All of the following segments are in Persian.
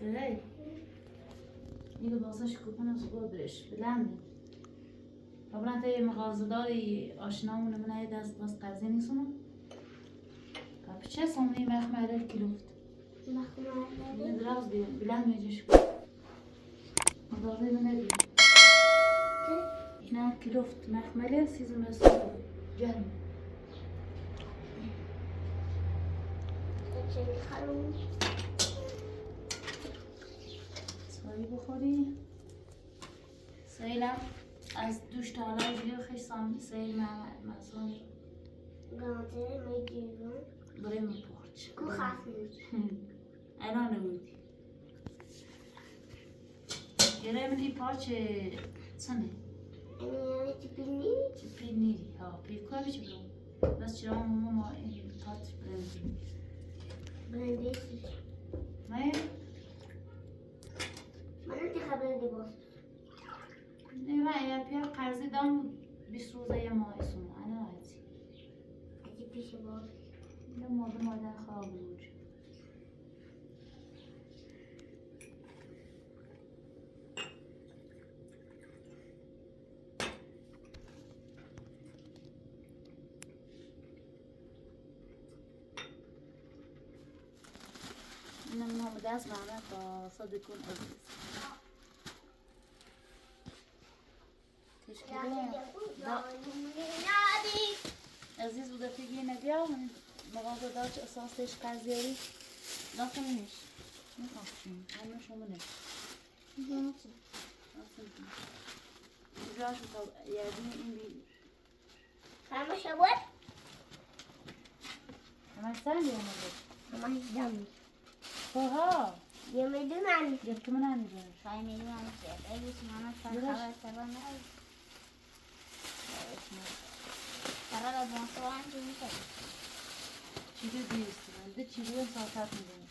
Hey, اینو واسه شکوفن از خود برش بلنده. قبلا تا یه مغازه‌داری آشنامون من یه دست باز قضیه نیستم. کاپ چه سامی مخمره کیلوفت. مخمره. ندراز بیم بلند میجش. مغازه من ندیم. اینا کیلوفت مخمره سیزم است. جرم. چه خالون؟ سایی بخوری. سیلم از دوش تا حالا جلو خیلی سیل مثلا گانته میگیرم. بریم پارچ. کو خاصی. الان نبودی. گره من این پارچ سنه. اینی چپینی؟ چپینی ها پیکو بیچ برام. بس چرا ما این پارچ بریم. بلندیسی. نه؟ من انتخابی دیوار. نه یا پیا قرضی دام 20 روزه یه ماه سوم. انا عادی. اگه پیش بار. یه ماده خواب بود. من هم دست معنا تا صدقون عزیز. تشکیله عزیز بوده فیگی نبیا من مغازه داشت اساسش قضیه‌ای داخل نیش میخواستیم همه شما نیش جاش تو یادی این بی همه شبود؟ همه سال می‌آمده همه جمعی. ها یه میدونم. گرت من نمی‌دونم شاید میدونم چه. ایش مامان خبر سبان نه. سرا رو بانسوان چی میشه؟ چی رو دیستی من ده چی رو ساعت می‌دونم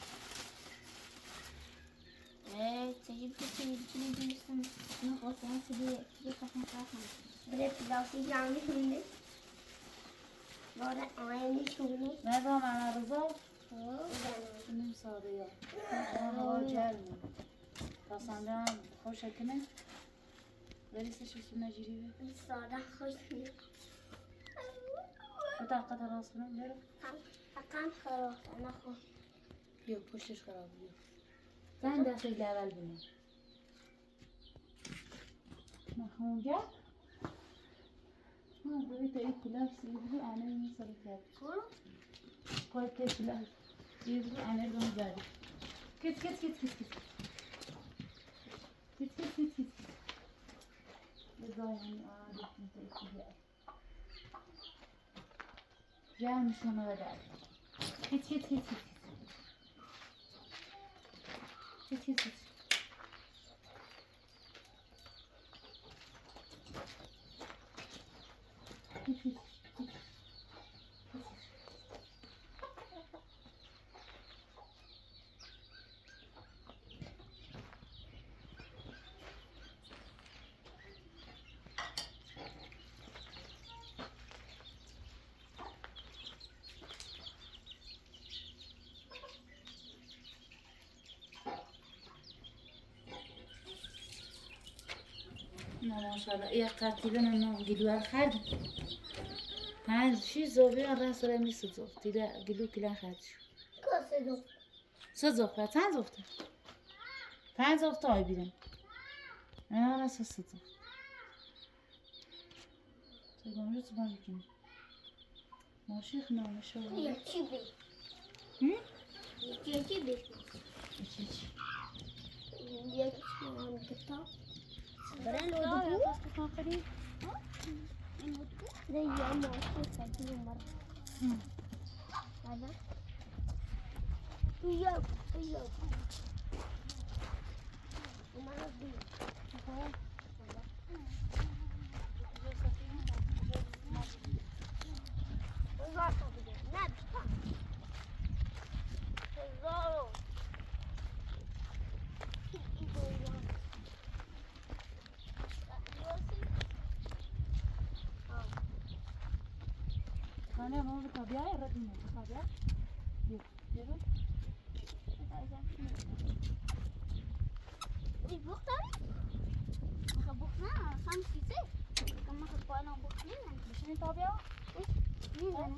چی دیستم؟ نه خواستم چی کافن کافن. بره پیلاسی جمعی کنه. وارد آینی چونه. نه با من رضا نیم ساده یا هوا گرمه پسنده هم خوشه کنه بریسش رو نجیری این ساده خوش نیست. بطاقت راست کنم برو اقام خراب نخو. بیا پشتش خراب بیا زن دست لول بینه نخونجا بایی تا این کلاف سیدی آنه این سر کرد پای تا کلاف سیدی آنه دون زدی کت کت کت کت کت کت کت کت کت بزای همی آن دیکن تا ایکی بیار جمعشون رو دار کت کت کت کت کت کت کت نه ماشاءالله یه قطیبه نمو گلوار خرد پنج شی زوبی آن راست را میسه زوب دیده گلو کلان خرد شو کاسه دو. سه زوب چند زوبته پنج زوبته آی بیرم نه راست سه زوب تگام رو زبان بکنی ماشیخ نامشو یکی بی. یکی بی. چی یکی هم کتاب. برای لودو. آخری ده یه ماشین سعی عمر. هذا. تویا. عمر بی. Hani ama bu tabiye yaradın mı? Tabiye. Yok. Yok. تابیا میزنه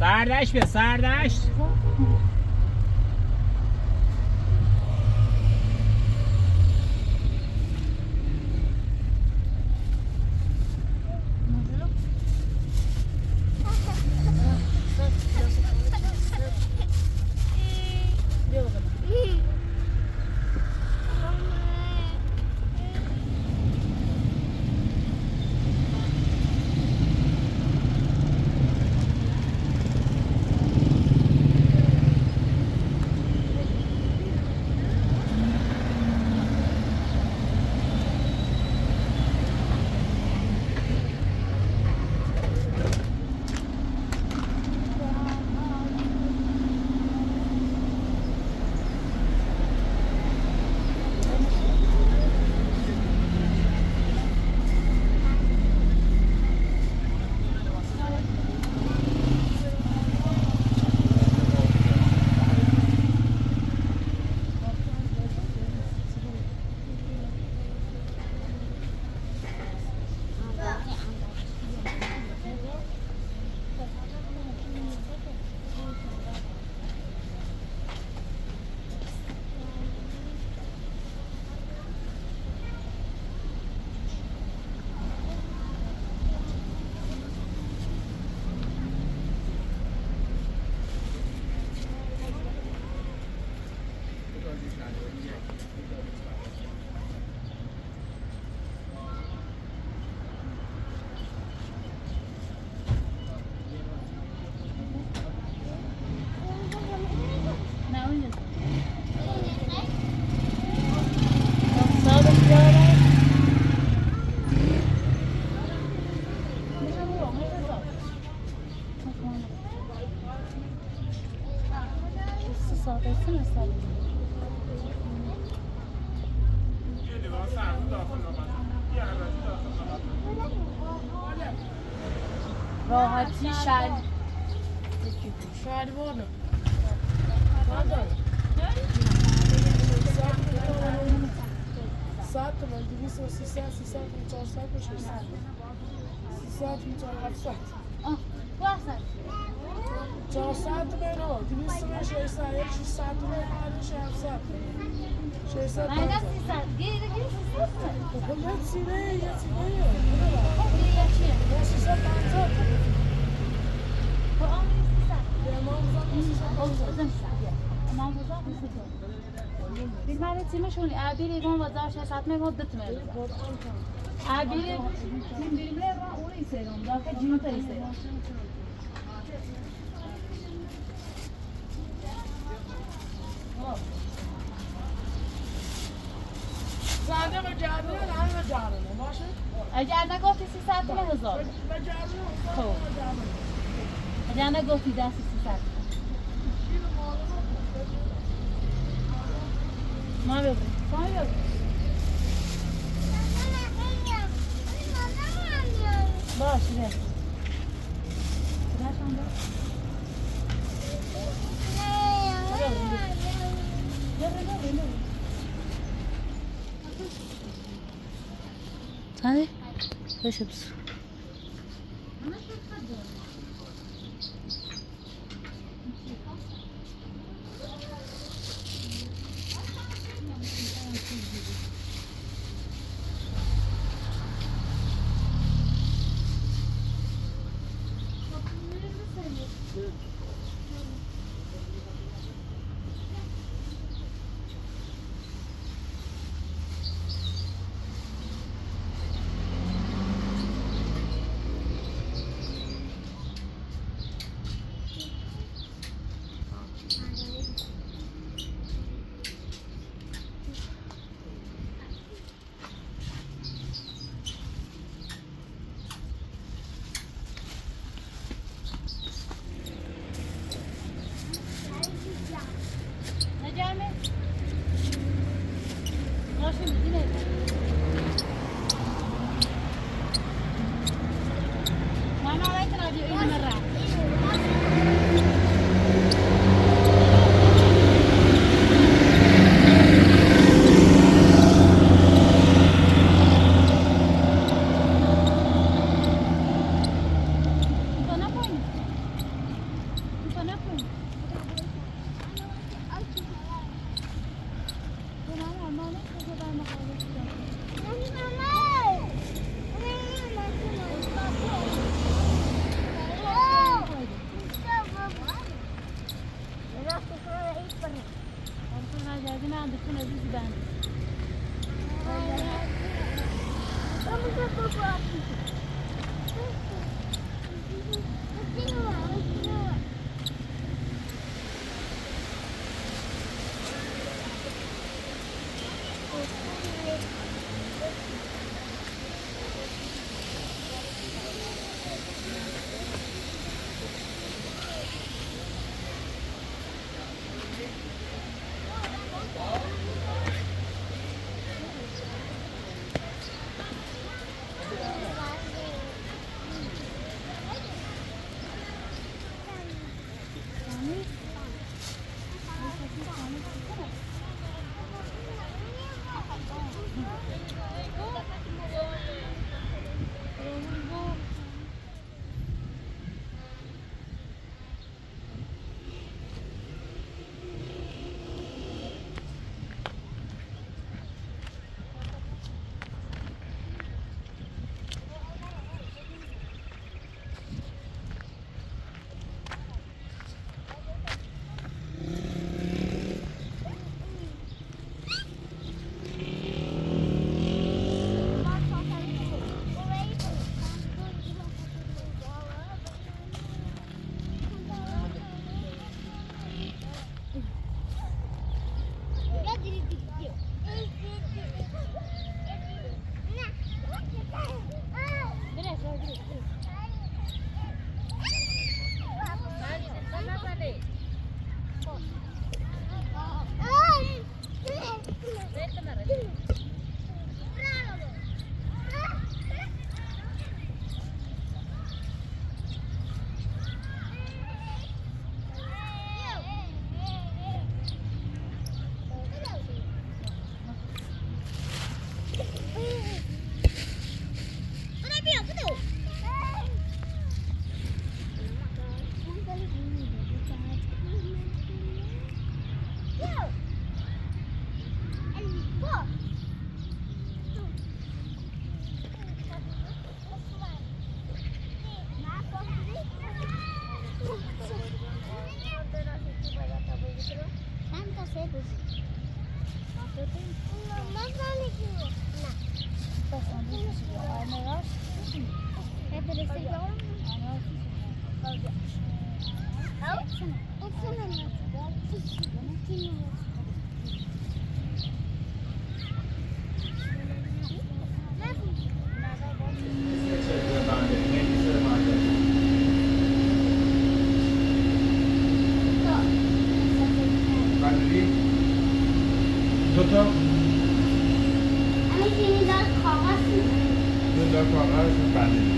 سردشت بیا سردشت راحتی شلوارو ساعت تومن 200 و 300 300 و 400 و 600 300 و 700 تو احسن 4 ساعت منو 206 ساعت 6 ساعت منو 7 ساعت 6 ساعت من دست 300 گیری 300 خب یه سینه خب دیگه چیه 350 خب آن 300 امام زمان بزن امام بزن بیمار تیمشون عبیری گم و داشت 600 مدت میاد عبیری تیم بیمه را اون سرم داخل جنوب سرم زنده به جردن همه به جردن باشه؟ اگر نگفتی 300 تومه هزار به جردن خب اگر نگفتی دست 300 ما ببریم ما ببریم باش ببریم برشان باش ببریم هذه ايش بس نجامي ماشي بدينا ما رايت راجع إلى مرة سه روز ماما زنی نه بندری دوتا همین که دار کاغذ دو تا کاغذ بندری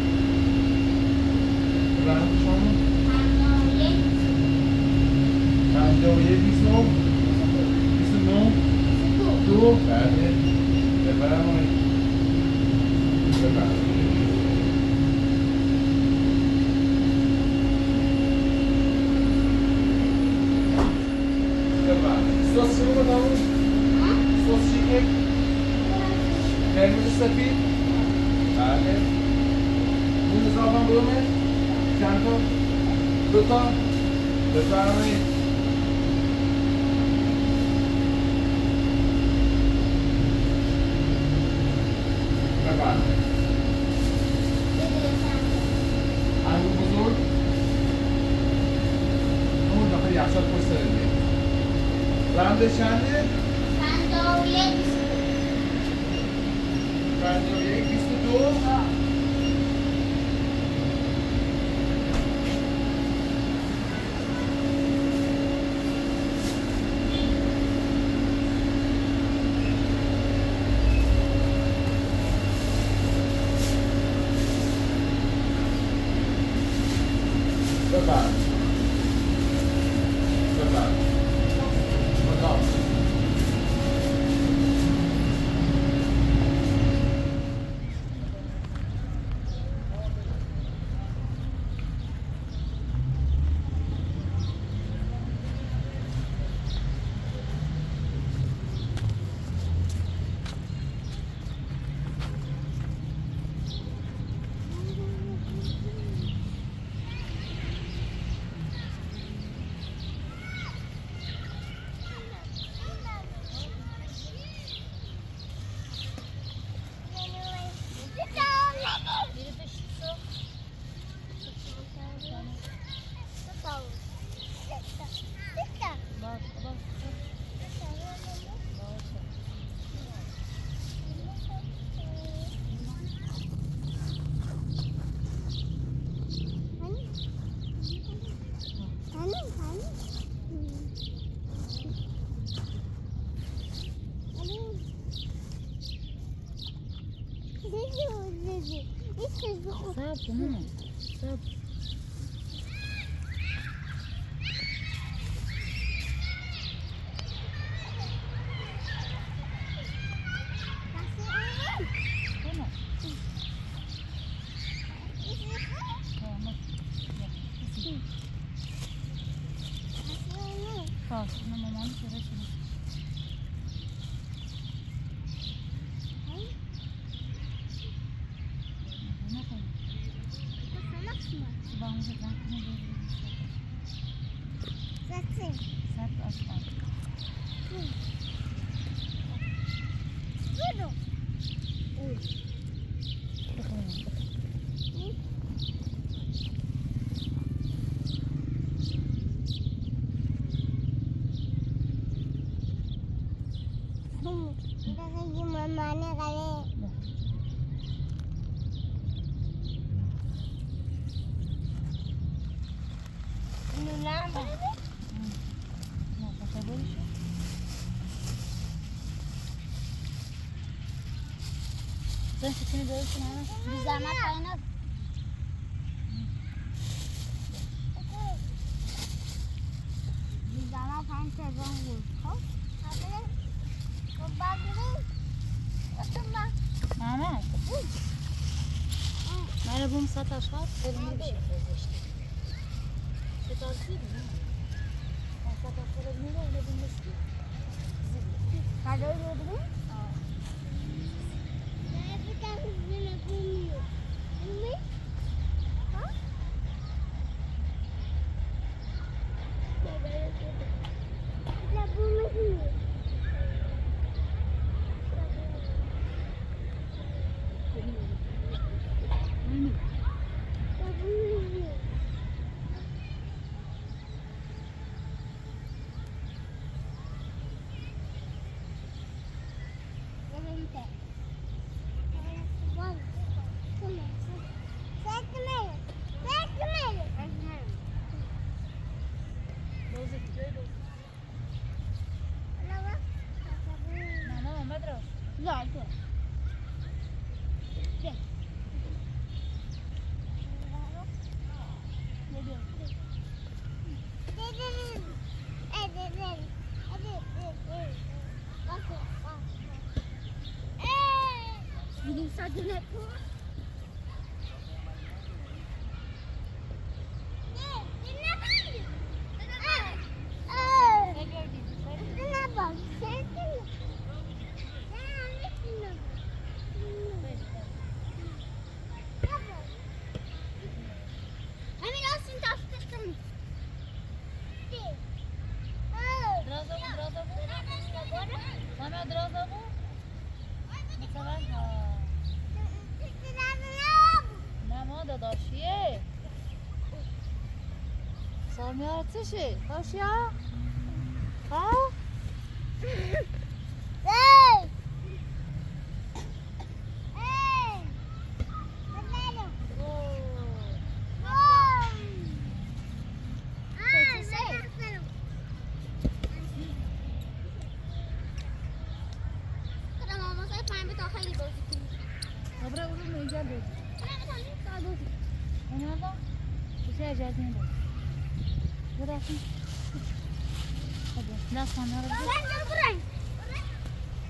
رنگ شما 51 29 دو بله بفرمایید بفرمایید سس رو بدم سس چیه قرمز سفید بله اون اضافه بومه چند تا دو تا بفرمایید بفرمایید انگور بزرگ اون داخل یخچال پشت سر رمز چنده؟ 51 22 بفرمایید بفرمایید Bizana kaynak. Bizana pan sezon vur. Hop. Hadi. Baba gidi. Atma. Mama. Merhaba bu sataş var. Elimde bir şey işte. Sataş değil mi? Sataşlara ne öyle bilmesi? Hadi öyle değil mi? Bu Mama, Madras. لا كده Bikin satu lepo. Mama, Madras bu. Mesela Mama da daşıye. Sami artışı. Daşya. Ha? Abra uzun mu icat ediyor? O nerede? Bir şey icat ediyor. Burası. Hadi. Biraz sonra arada.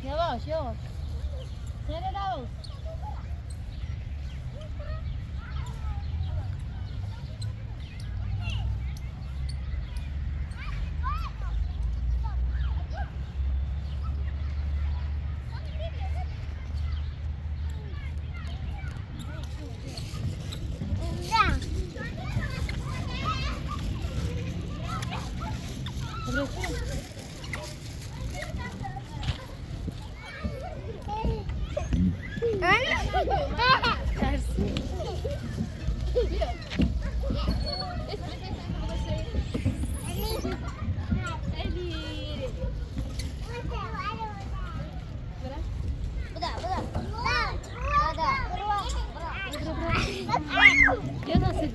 Yavaş yavaş. Seni daha olsun. Burası. Ya nasıl?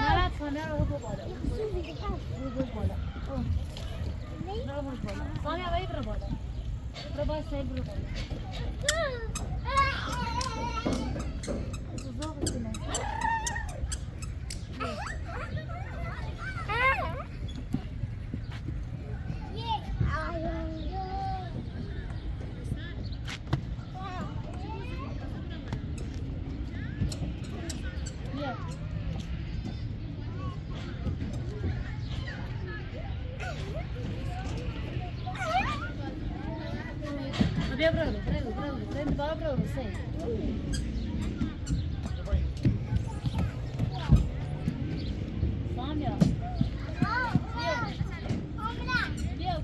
Marat sana roho bola. Roho bola. Roho bola. Sana vai roho bola. Roho sai roho bola. Zor değil. Prego. Prendi Barbara, sei. Samia.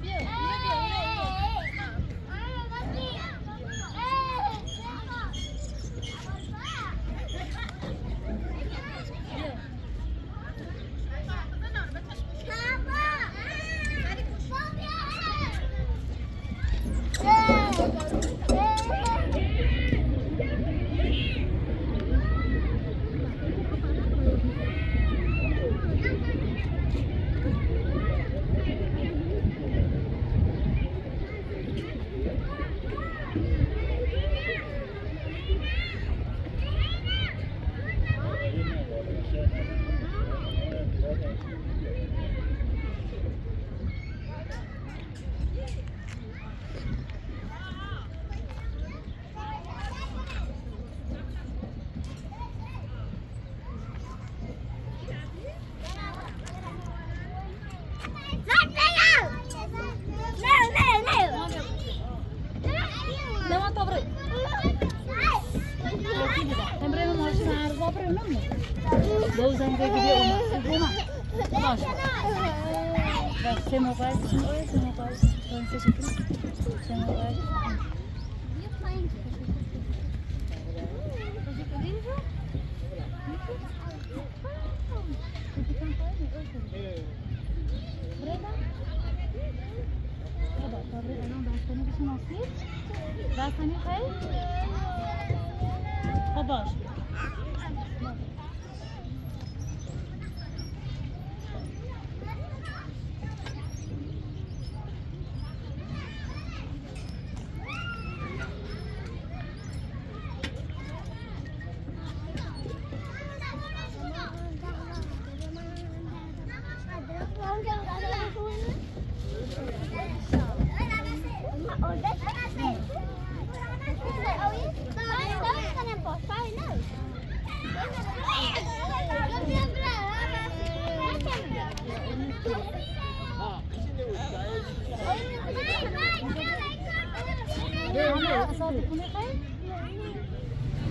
Via. Bazen de gidiyor ona. Baş. Bak sen mobile, sen mobile. Ben seçtim. Sen mobile. Buraya bak. Bak, buraya ben başka ne bir şey میشناسی؟ بستنی خیلی؟ خب باش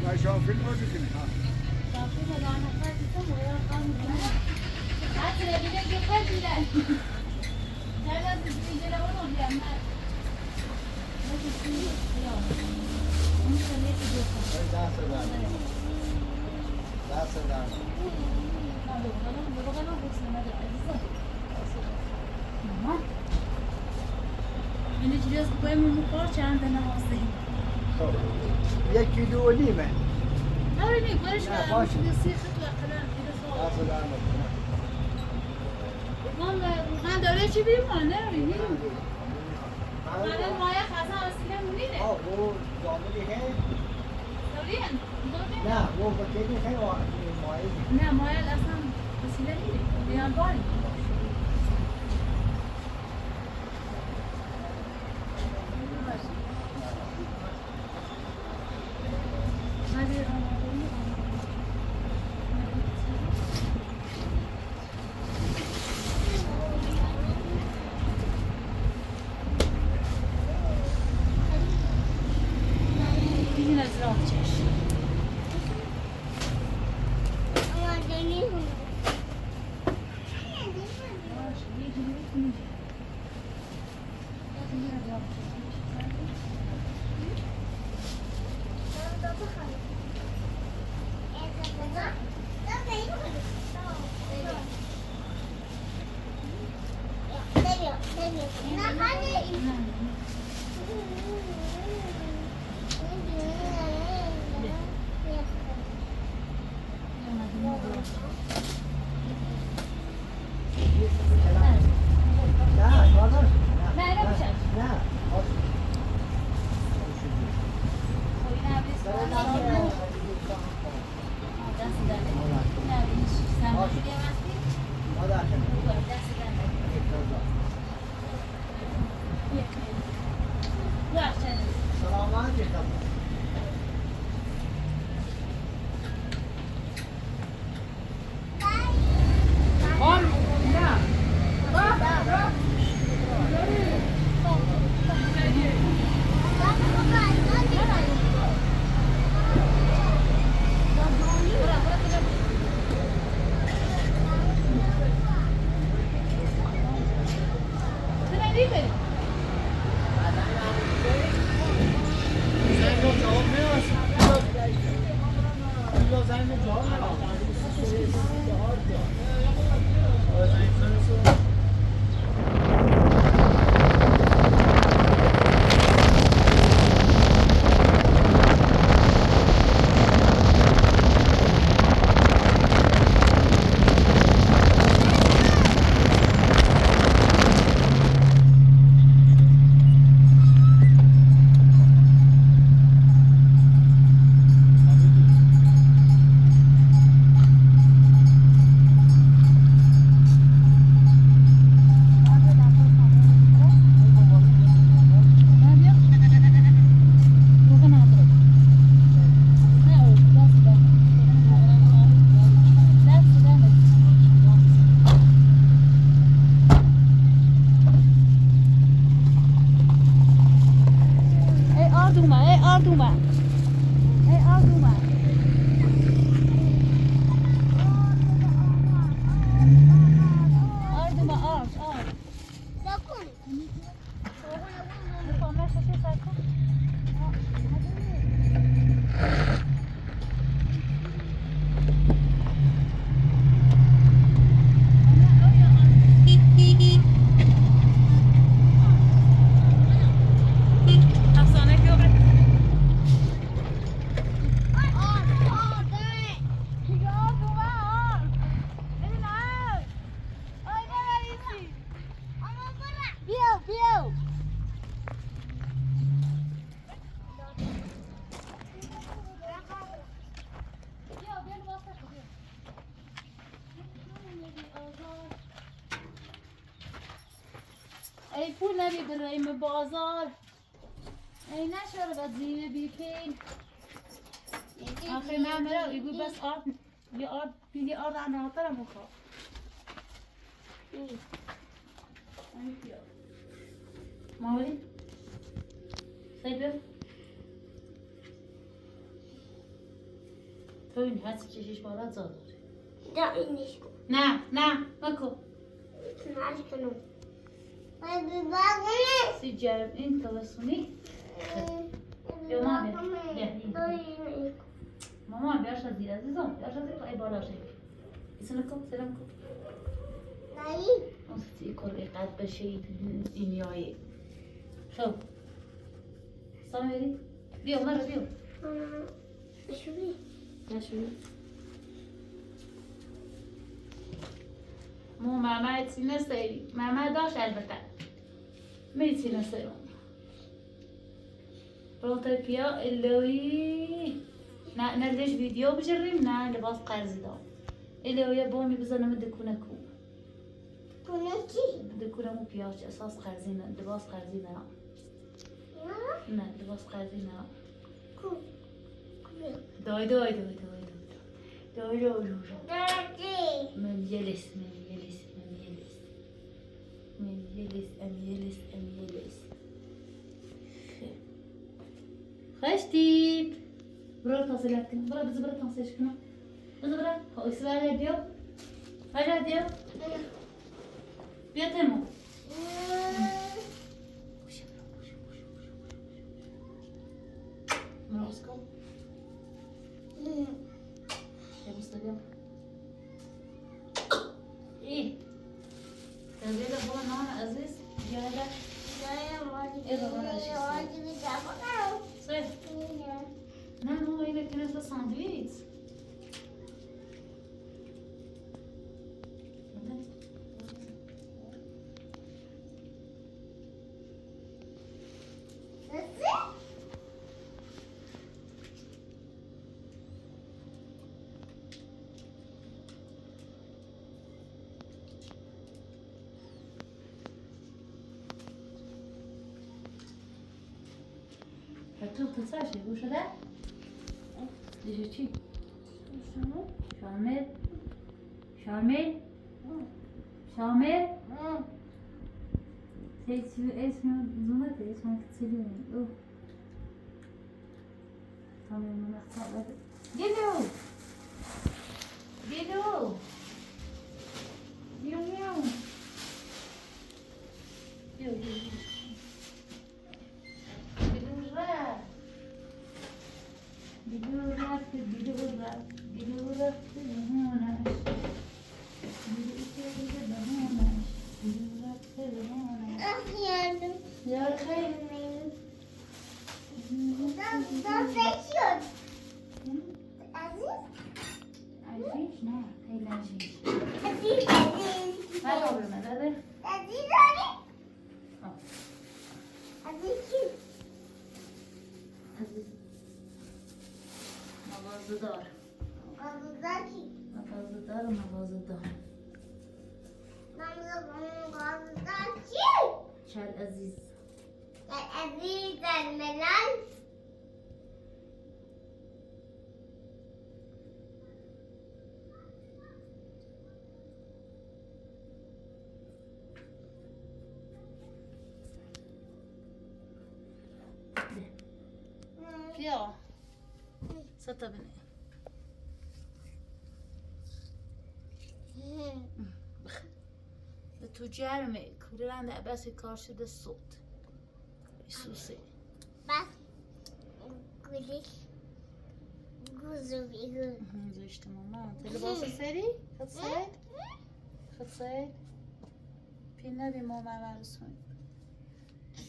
ما شام فیلم بازی کنیم من اجلس بقيم المقار چند نواسه یک کیلو و نیمه هوري باش باشه. نسيخ القناه كده صار اصل عمل والله داره چی بیمانه ببینید مایه خزان وسیله مونیره آه وہ جاملی ہے دارین نه وہ بکیلی ہے اور مائی نه مایه اصلا وسیله نیره بیان باری این از راه چشم نه کارش نه اینا بچه نه خب این عبیس دست داره نه بیش سرماشی هم هستی مادر دست داره باش چنه سلامت جدا پول نبی بریم بازار ای نشاره باید زیره بی پیل آخه من برم ایگو بس آرد یه آرد پیلی آرد انا آترم بخواه ماوری سیبه تو این هستی چشش بالات زاد دا اینش کن. نه بکو ناش کنم. باید بباگونه. سی جرم این توسونی بیا مامی دا اینش کن. ماما بیارش از زیر عزیزم بیارش از زیر تو ای بالا شد ایسانه کن سلام کن نایی. اون سی کل قد بشه این یایی خب سامی بیا مرا بیا شوی. نشوی مو ماما تینه سیری ماما داشت البته می تینه سیرم براتر پیا الهی نه ليش فيديو بجرم نه لباس قرضی دام الهی بامی بزنم دکونه کو کنه چی؟ دکونه مو پیاش اساس قرضی نه لباس قرضی نه نه لباس قرضی نه کو. دای دردی. من يلس خشتيب برا تصلت كنا برا بز برا تصلش كنا بز برا هو اسمع ديو هذا ديو بيتمو مراسكم يا مستديو ايه تزيد بابا نانا عزيز جاهدة ايه بابا ناشي صيف نه ماما اینه که مثل ساندویچ تو تساشی گوشه ده؟ دیگه چی؟ شامل اسم زونته اسمه کتیلی اوه تمام من اختار گلو يا خير عزيز نعم هي العزيز هذا هو المدرسة عزيز مغازدار شال عزيز الملل. فيها ستة بنات بتجارمك ولنا بس كارشد الصوت يسوسي بس گوزش گوزو بیگو زوجت ماما انت لباس سري خد صيد في النبي ماما مرسوم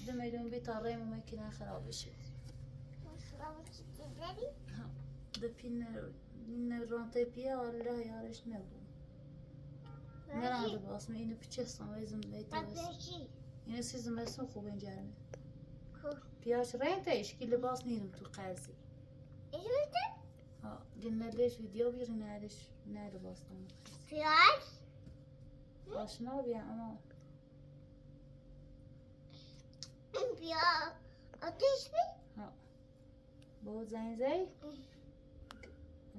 دم يدون بيطاري ممكن خراب شيء ده پین رانته پیا والله یارش نبود نه لباس من اینو بچستم ویزم بیتوس اینو سیزم بسم خوب اینجرمه پیاش رنتش که لباس نیدم تو قرضی ها قلنا ليش فيديو بيرنا ليش نه لباس نمو پیاز آشنا بیا اما بیا آتیش بی ها با زنگ زی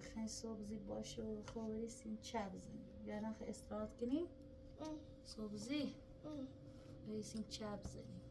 خیلی صبح زی باشه و خوری سین چه بزنی یا نه خیلی استراحت کنی صبح زی سین چه بزنی